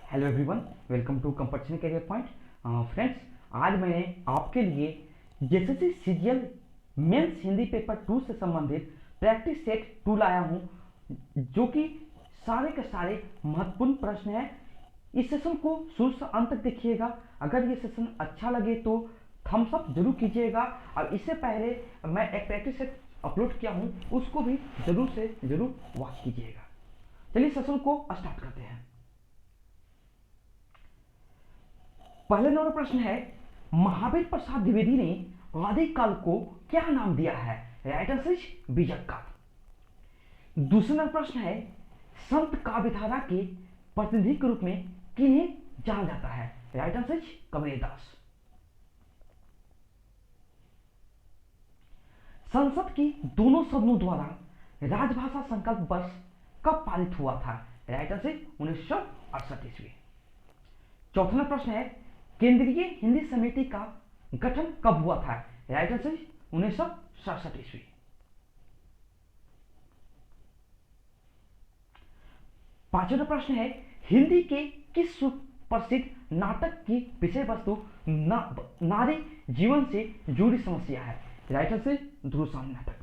Hello everyone, welcome to competition career point. Friends, आज मैंने आपके लिए SSC CGL mains Hindi paper 2 से संबंधित प्रैक्टिस सेट 2 लाया हूं, जो कि सारे के सारे महत्वपूर्ण प्रश्न हैं। इस सेशन को शुरू से अंत तक देखिएगा। अगर ये सेशन अच्छा लगे तो थम्स अप जरूर कीजिएगा, और इससे पहले मैं एक प्रैक्टिस सेट अपलोड किया हूं, उसको भी जरूर से जरूर वॉच कीजिएगा। चलिए सेशन को स्टार्ट करते हैं। पहले नंबर प्रश्न है, महावीर प्रसाद द्विवेदी ने आदिकाल को क्या नाम दिया है? राइट आंसर इज बीजक काल। दूसरा नंबर प्रश्न है, संत काव्यधारा के प्रतिनिधि के रूप में किन्हें जाना जाता है? Right answer is Kabirdas. संसद की दोनों सदनों द्वारा राजभाषा संकल्प वर्ष कब पारित हुआ था? राइट आंसर 1968 ईस्वी। चौथा नंबर प्रश्न है, केंद्रीय हिंदी समिति का गठन कब हुआ था? राइट आंसर 1967 ईस्वी। पांचवा प्रश्न है, हिंदी के किस सुप्रसिद्ध नाटक की विषय वस्तु नारी जीवन से जुड़ी समस्या है? राइट आंसर ध्रुवसानी नाटक,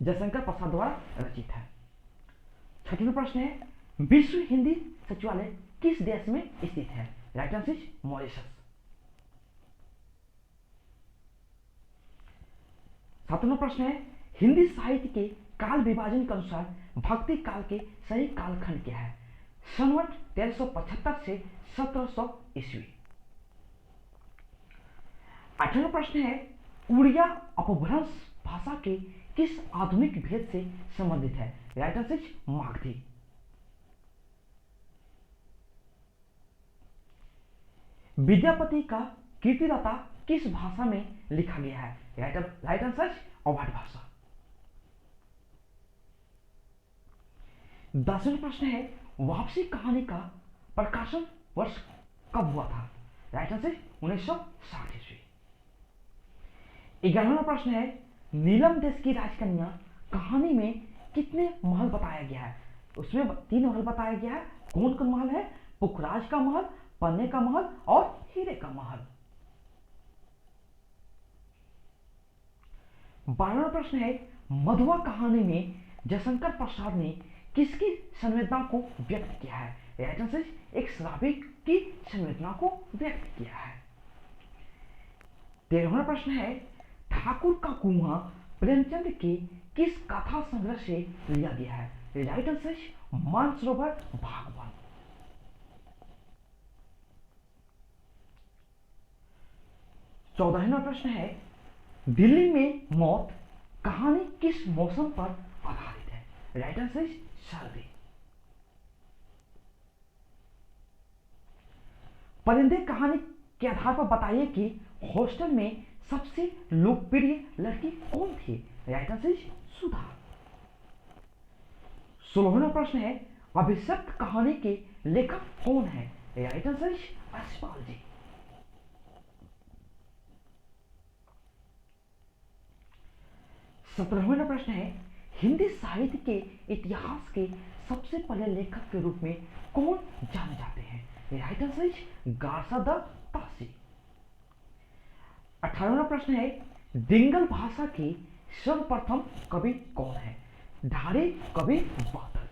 जयशंकर प्रसाद द्वारा रचित है। छठवां प्रश्न है, विश्व हिंदी सचिवालय किस देश में स्थित है? Right answer Mauritius. सातवां प्रश्न है, हिंदी साहित्य के काल विभाजन के अनुसार भक्ति काल के सही कालखंड क्या है? संवत 1375 से 1700 ईस्वी। आठवां प्रश्न है, उड़िया अपभ्रंश भाषा के किस आधुनिक भेद से संबंधित है? Right answer Magadhi. विद्यापति का कीर्तिदाता किस भाषा में लिखा गया है? राइट आंसर अवध भाषा। 10वां प्रश्न है, वापसी कहानी का प्रकाशन वर्ष कब हुआ था? राइट आंसर 1960 ईस्वी। 11वां प्रश्न है, नीलम देश की राजकन्या कहानी में कितने महल बताया गया है? उसमें 3 महल बताया गया है। कौन कौन महल है? पुखराज का महल, पन्ने का महल और हीरे का महल। 12वां प्रश्न है, मधुआ कहानी में जयशंकर प्रसाद ने किसकी संवेदना को व्यक्त किया है? राइट आंसर एक शराबी की संवेदना को व्यक्त किया है। 13वां प्रश्न है, ठाकुर का कुआं प्रेमचंद के किस कथा संग्रह से लिया गया है? राइट आंसर मानसरोवर भाग 1। 14वां प्रश्न है, दिल्ली में मौत कहानी किस मौसम पर आधारित है? राइट आंसर सर्दी। परिंदे कहानी के आधार पर बताइए कि हॉस्टल में सबसे लोकप्रिय लड़की कौन थी? राइट आंसर सुधा। 16वां प्रश्न है, अभिशप्त कहानी के लेखक कौन है? राइट आंसर यशपाल जी। 17वां प्रश्न है, हिंदी साहित्य के इतिहास के सबसे पहले लेखक के रूप में कौन जाने जाते हैं? राइट आंसर गार्सादा तासी। 18वां प्रश्न है, दिंगल भाषा की सर्वप्रथम कवि कौन है? ढारी कवि बादल।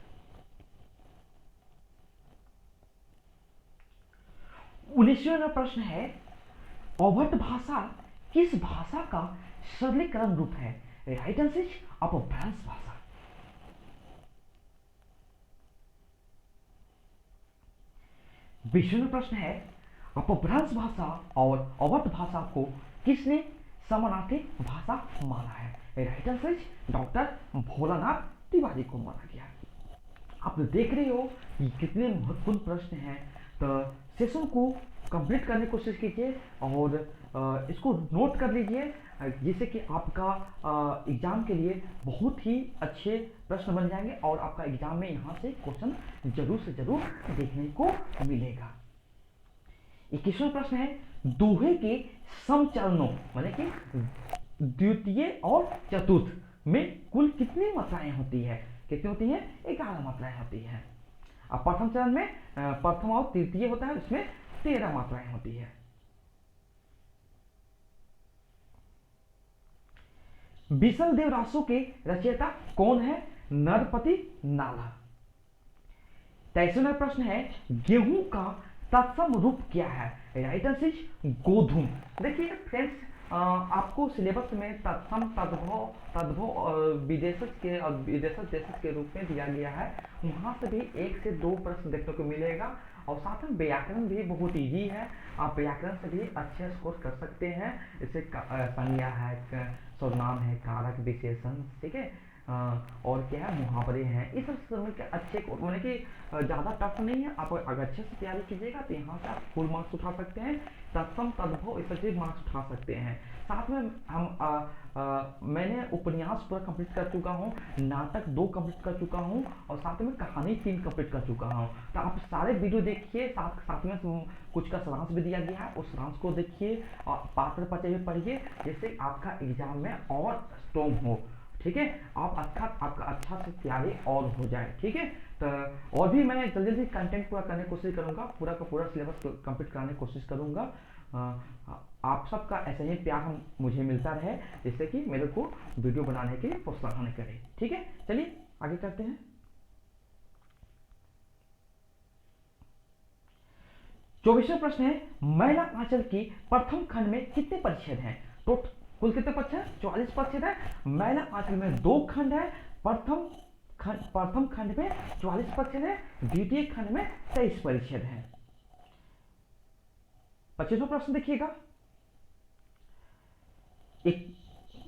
19वां प्रश्न है, अवध भाषा किस भाषा का सरलीकरण रूप है? राइट आंसर अपभ्रंश भाषा। 20वां प्रश्न है, अपभ्रंश भाषा और अवध भाषा को किसने समानार्थी भाषा माना है? Right answer doctor Bholanath Tiwari को माना गया। आप देख रहे हो कि कितने महत्वपूर्ण प्रश्न हैं। तो सेशन को कंप्लीट करने की कोशिश कीजिए और इसको नोट कर लीजिए, जिससे कि आपका एग्जाम के लिए बहुत ही अच्छे प्रश्न बन जाएंगे और आपका एग्जाम में यहाँ से क्वेश्चन जरूर से जरूर देखने को मिलेगा। 21वां प्रश्न है, दोहे के समचरणों माने कि द्वितीय और चतुर्थ में कुल कितनी मात्राएं होती है? कितनी होती है? 11 मात्राएं होती है। अब प्रथम चरण में प्रथम और तृतीय होता है, उसमें 13 मात्राएं होती है। बिसल देव रासो के रचयिता कौन है? नरपति नाला। 23वां प्रश्न है, गेहूं का तत्सम रूप क्या है? राइट आंसर इज गोधूम। देखिए फ्रेंड्स, आपको सिलेबस में तत्सम, तद्भव, तद्भव और विदेशज के रूप में दिया गया है। वहां से भी 1 से 2 प्रश्न देखने को मिलेगा। और साथ में व्याकरण भी बहुत इजी है, आप व्याकरण से भी अच्छे स्कोर कर सकते हैं। जैसे संज्ञा है, सर्वनाम है, कारक, विशेषण, ठीक है, और क्या है, मुहावरे हैं, ये सब समय के अच्छे, मतलब कि ज़्यादा टफ नहीं है। आप अगर अच्छे से तैयारी कीजिएगा तो यहाँ से आप फुल मार्क्स उठा सकते हैं। तत्सम, तद्भव, इस पर मार्क्स उठा सकते हैं। साथ में मैंने उपन्यास पूरा कंप्लीट कर चुका हूँ, नाटक 2 कंप्लीट कर चुका हूँ, और साथ में कहानी 3 कंप्लीट कर चुका हूँ। तो आप सारे वीडियो देखिए, साथ में कुछ का सारांश भी दिया गया है, उस सारांश को देखिए और पात्र पचे हुए पढ़िए, जिससे आपका एग्जाम में और स्ट्रॉन्ग हो। ठीक है, आपका अच्छा से तैयारी और हो जाए। ठीक है, तो और भी मैं जल्दी जल्दी कंटेंट पूरा करने की कोशिश करूँगा, पूरा का पूरा सिलेबस कंप्लीट कराने की कोशिश करूँगा। आप सबका ऐसे ही प्यार मुझे मिलता रहे, जिससे कि मेरे को वीडियो बनाने के लिए प्रोत्साहन करे। ठीक है, चलिए आगे करते हैं। 24वां प्रश्न है, मैला आंचल की प्रथम खंड में कितने परिच्छेद हैं? तो कुल कितने परिच्छेद? 44 परिच्छेद है। मैला आंचल में 2 खंड है। प्रथम खंड में 44 परिच्छेद है, द्वितीय खंड में 23 परिच्छेद है। 25वां प्रश्न देखिएगा, एक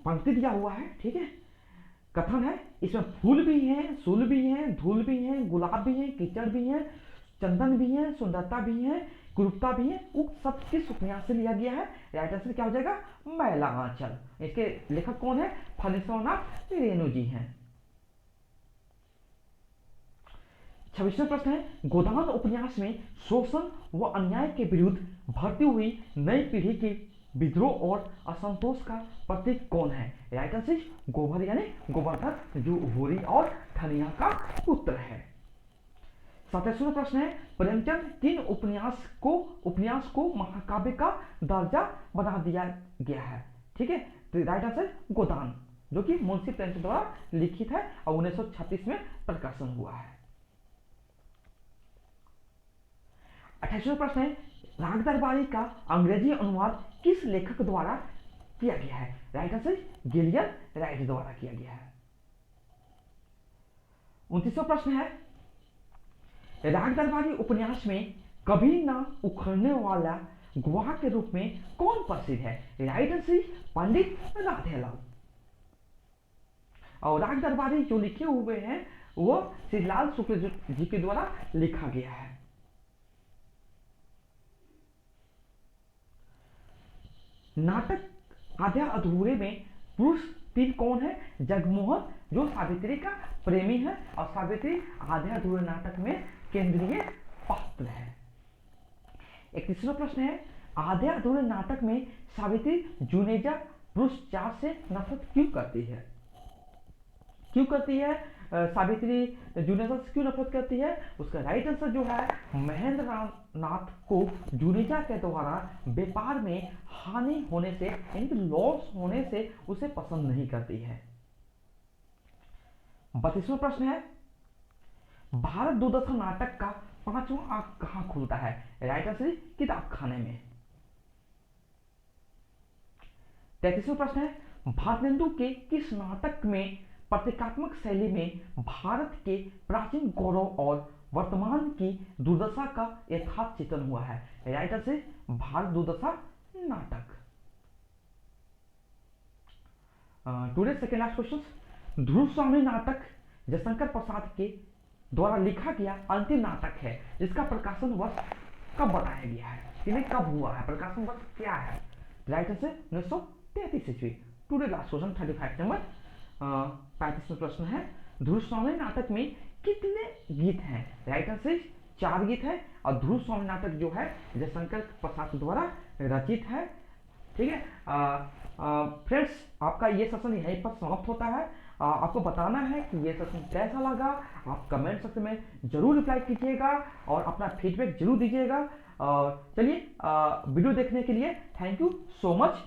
पंक्ति दिया हुआ है, ठीक है, कथन है, इसमें फूल भी हैं, सूल भी हैं, धूल भी हैं, गुलाब भी हैं, कीचड़ भी हैं, चंदन भी है, सुंदरता भी है, कुरूपता भी है, उक्त सब किस उपन्यास से लिया गया है? राइट आंसर क्या हो जाएगा? मैला आंचल। इसके लेखक कौन है? फणीश्वरनाथ रेणु जी हैं। 26वां प्रश्न है, गोदान उपन्यास में शोषण व अन्याय के विरुद्ध भरती हुई नई पीढ़ी के विद्रोह और असंतोष का प्रतीक कौन है? राइट आंसर गोबर, यानी गोवर्धन, जो होरी और धनिया का पुत्र है। 27वां प्रश्न है, प्रेमचंद किन उपन्यास को महाकाव्य का दर्जा बना दिया गया है? ठीक है, तो राइट आंसर गोदान, जो कि मुंशी प्रेमचंद द्वारा लिखित है और 1936 में प्रकाशन हुआ है। 28वां प्रश्न है, राग दरबारी का अंग्रेजी अनुवाद किस लेखक द्वारा किया गया है? राइट आंसर गिलियन राइट द्वारा किया गया है। 29वां प्रश्न है, राग दरबारी उपन्यास में कभी ना उखड़ने वाला गुहा के रूप में कौन प्रसिद्ध है? राइट आंसर पंडित राधेलाल। और राग दरबारी जो लिखे हुए हैं वो श्री लाल शुक्ल जी के द्वारा लिखा गया है। नाटक आधे अधूरे में पुरुष 3 कौन है? जगमोहन, जो सावित्री का प्रेमी है, और सावित्री आधे अधूरे नाटक में केंद्रीय पात्र है। 31वां प्रश्न है, आधे अधूरे नाटक में सावित्री जुनेजा पुरुष 4 से नफरत क्यों करती है? सावित्री जुनेजा से क्यों नफरत करती है? उसका राइट आंसर जो है, महेंद्र नाथ को जुनेजा के द्वारा व्यापार में हानि होने से, यानी लॉस होने से उसे पसंद नहीं करती है। 32वां प्रश्न है, भारत दूरदर्शन नाटक का 5वां अंक कहां खुलता है? राइट आंसर किताब खाने में। 33वां प्रश्न है, भारतेंदु के किस नाटक में प्रतीकात्मक शैली में भारत के प्राचीन गौरव और वर्तमान की दुर्दशा का यथार्थ चित्रण हुआ है? राइट आंसर भारत दुर्दशा नाटक। टुडे सेकेंड लास्ट क्वेश्चन, ध्रुव स्वामी नाटक जयशंकर प्रसाद के द्वारा लिखा गया अंतिम नाटक है, जिसका प्रकाशन वर्ष कब बताया गया है? यानी कब हुआ है, प्रकाशन वर्ष क्या है? राइट आंसर 1933 ईस्वी। Today last question 35 number. 35वां प्रश्न है, ध्रुव स्वामी नाटक में कितने गीत हैं? राइट आंसर 4 गीत है, और ध्रुव स्वामी नाटक जो है जयशंकर प्रसाद द्वारा रचित है। ठीक है फ्रेंड्स, आपका ये सेशन यहीं पर समाप्त होता है। आपको बताना है कि ये सेशन कैसा लगा। आप कमेंट सेक्शन में जरूर रिप्लाई कीजिएगा और अपना फीडबैक जरूर दीजिएगा। चलिए, वीडियो देखने के लिए थैंक यू सो मच।